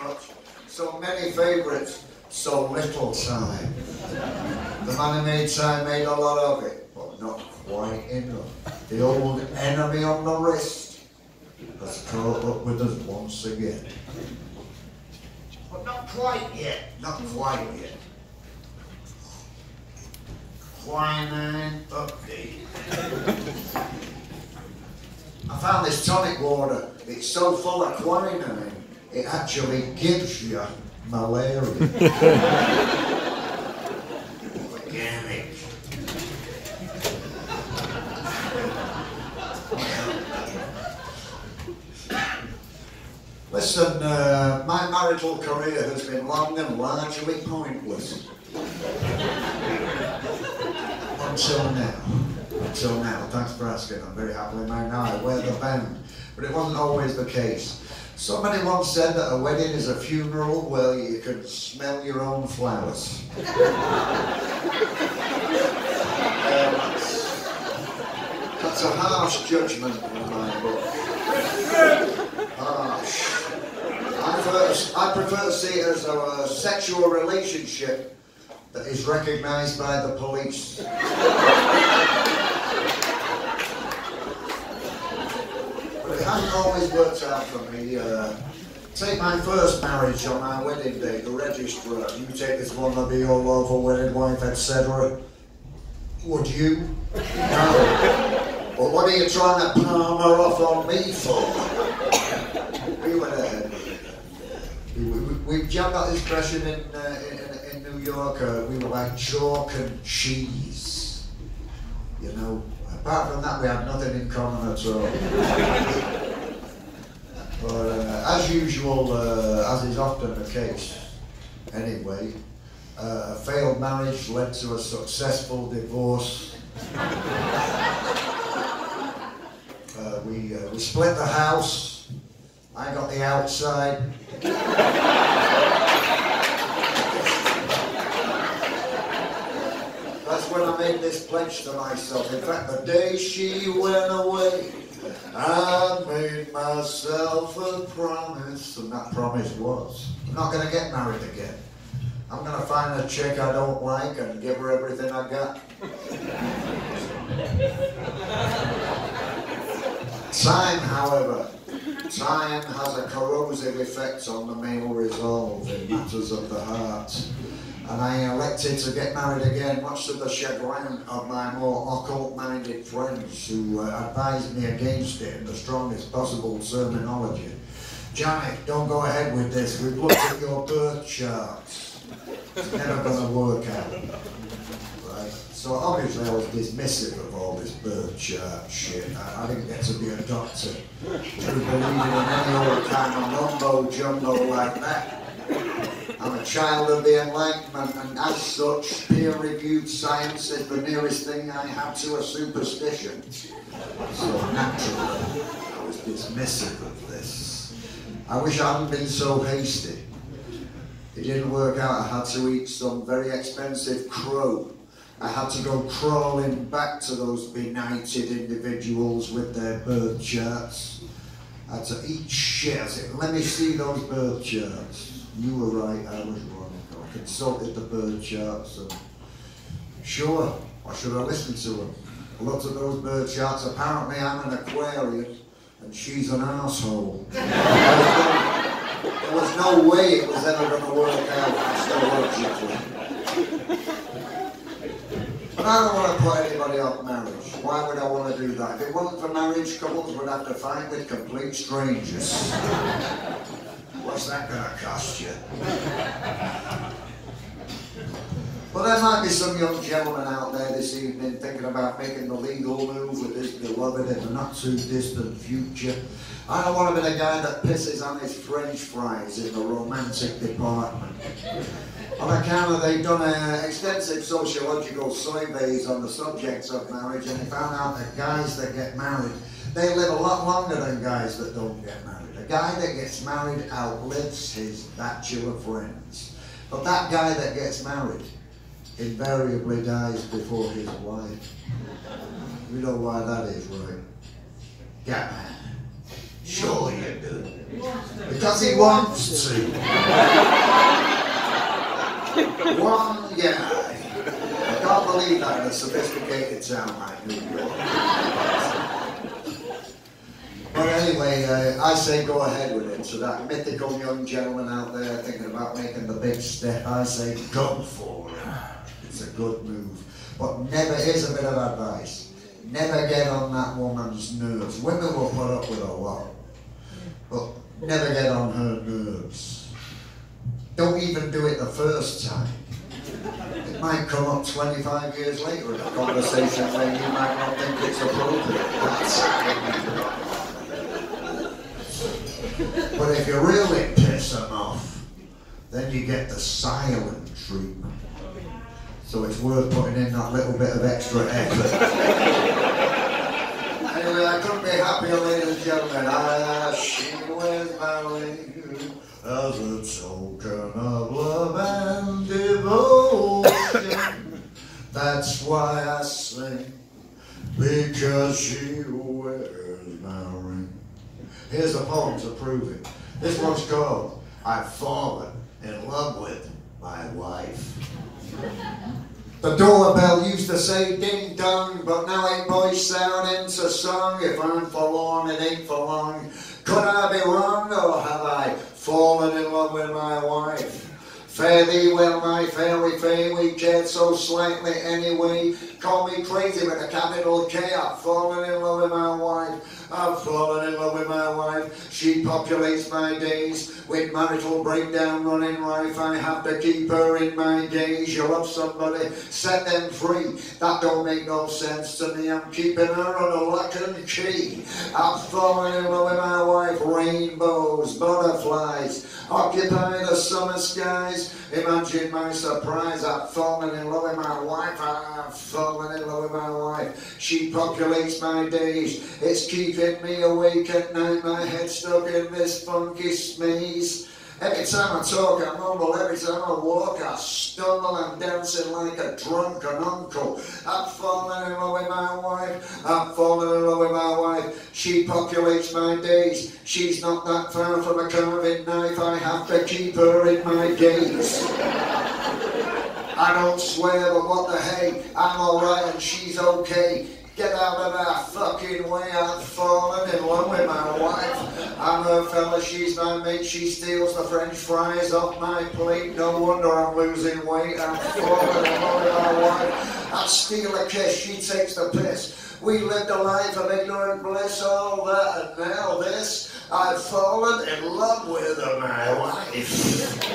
much. So many favourites, so little time. The man who made time made a lot of it, but not quite enough. The old enemy on the wrist has caught up with us once again. But not quite yet, not quite yet. Quinine update. I found this tonic water. It's so full of quinine, it actually gives you malaria. Organic. Listen, my marital career has been long and largely pointless. Until now. Thanks for asking. I'm very happily married now. I wear the band. But it wasn't always the case. Somebody once said that a wedding is a funeral where you can smell your own flowers. That's a harsh judgment in my book. Harsh. I prefer to see it as a sexual relationship that is recognised by the police. But it hasn't always worked out for me. Take my first marriage on our wedding day, the registrar. You take this one to be your lawful wedded wife, etc. Would you? No. Well, what are you trying to palm her off on me for? We went ahead with it. We jammed out this impression in New York. We were like chalk and cheese. You know, apart from that, we had nothing in common at all. But as usual, as is often the case, anyway, a failed marriage led to a successful divorce. We split the house. I got the outside. That's when I made this pledge to myself. In fact, the day she went away, I made myself a promise, and that promise was, I'm not going to get married again. I'm going to find a chick I don't like and give her everything I got. Time, however, time has a corrosive effect on the male resolve in matters of the heart. And I elected to get married again, much to the chagrin of my more occult-minded friends who advised me against it in the strongest possible terminology. Janet, don't go ahead with this. We've looked at your birth charts. It's never going to work out. Right? So obviously I was dismissive of all this birth chart shit. I didn't get to be a doctor who believed in any old kind of mumbo-jumbo like that. I'm a child of the Enlightenment, and as such, peer-reviewed science is the nearest thing I have to a superstition. So naturally, I was dismissive of this. I wish I hadn't been so hasty. It didn't work out. I had to eat some very expensive crow. I had to go crawling back to those benighted individuals with their birth charts. I had to eat shit. I said, let me see those birth charts. You were right, I was wrong. I consulted the bird charts and sure, I should have listened to them. I looked at those bird charts. Apparently I'm an Aquarius and she's an arsehole. There was no way it was ever going to work out astrologically. But I don't want to put anybody off marriage. Why would I want to do that? If it wasn't for marriage, couples would have to fight with complete strangers. What's that going to cost you? Well, there might be some young gentleman out there this evening thinking about making the legal move with his beloved in the not-too-distant future. I don't want to be the guy that pisses on his French fries in the romantic department. On account of they've done extensive sociological surveys on the subjects of marriage, and they found out that guys that get married, they live a lot longer than guys that don't get married. A guy that gets married outlives his bachelor friends. But that guy that gets married invariably dies before his wife. You know why that is, right? Yeah, man. Sure you do. Because Because he wants to. One guy. I can't believe that in a sophisticated town like New York. But anyway, I say go ahead with it. So that mythical young gentleman out there thinking about making the big step, I say go for it. It's a good move. But never, here's a bit of advice. Never get on that woman's nerves. Women will put up with a lot. But never get on her nerves. Don't even do it the first time. It might come up 25 years later in a conversation where you might not think it's appropriate. But if you really piss them off, then you get the silent treatment. So it's worth putting in that little bit of extra effort. Anyway, I couldn't be happier, ladies and gentlemen. She was married as a token of love and devotion. That's why I sing, because she wears my ring. Here's a poem to prove it. This one's called I've Fallen in Love with My Wife. The doorbell used to say ding dong, but now ain't voiced out into song. If I'm forlorn, it ain't for long. Could I be wrong, or have I fallen in love with my wife? Fare thee well, my fairy fair, we cared so slightly anyway. Call me crazy with a capital K. I've fallen in love with my wife. I've fallen in love with my wife. She populates my days with marital breakdown running rife. I have to keep her in my gaze. You love somebody, set them free. That don't make no sense to me. I'm keeping her on a lock and key. I've fallen in love with my wife. Rainbows, butterflies, occupy the summer skies. Imagine my surprise. I've fallen in love with my wife. I've fallen in love with my wife. She populates my days. It's keeping me awake at night. My head stuck in this funky smaze. Every time I talk, I mumble. Every time I walk, I stumble. I'm dancing like a drunken uncle. I've fallen in love with my wife. I've fallen in love with my wife. She populates my days. She's not that far from a carving knife. I have to keep her in my gaze. I don't swear, but what the hey, I'm alright and she's okay. Get out of our fucking way. I've fallen in love with my wife. I'm her fella, she's my mate. She steals the French fries off my plate. No wonder I'm losing weight. I'm fallen in love with my wife. I steal a kiss, she takes the piss. We lived a life of ignorant bliss, all that and now this. I've fallen in love with my wife.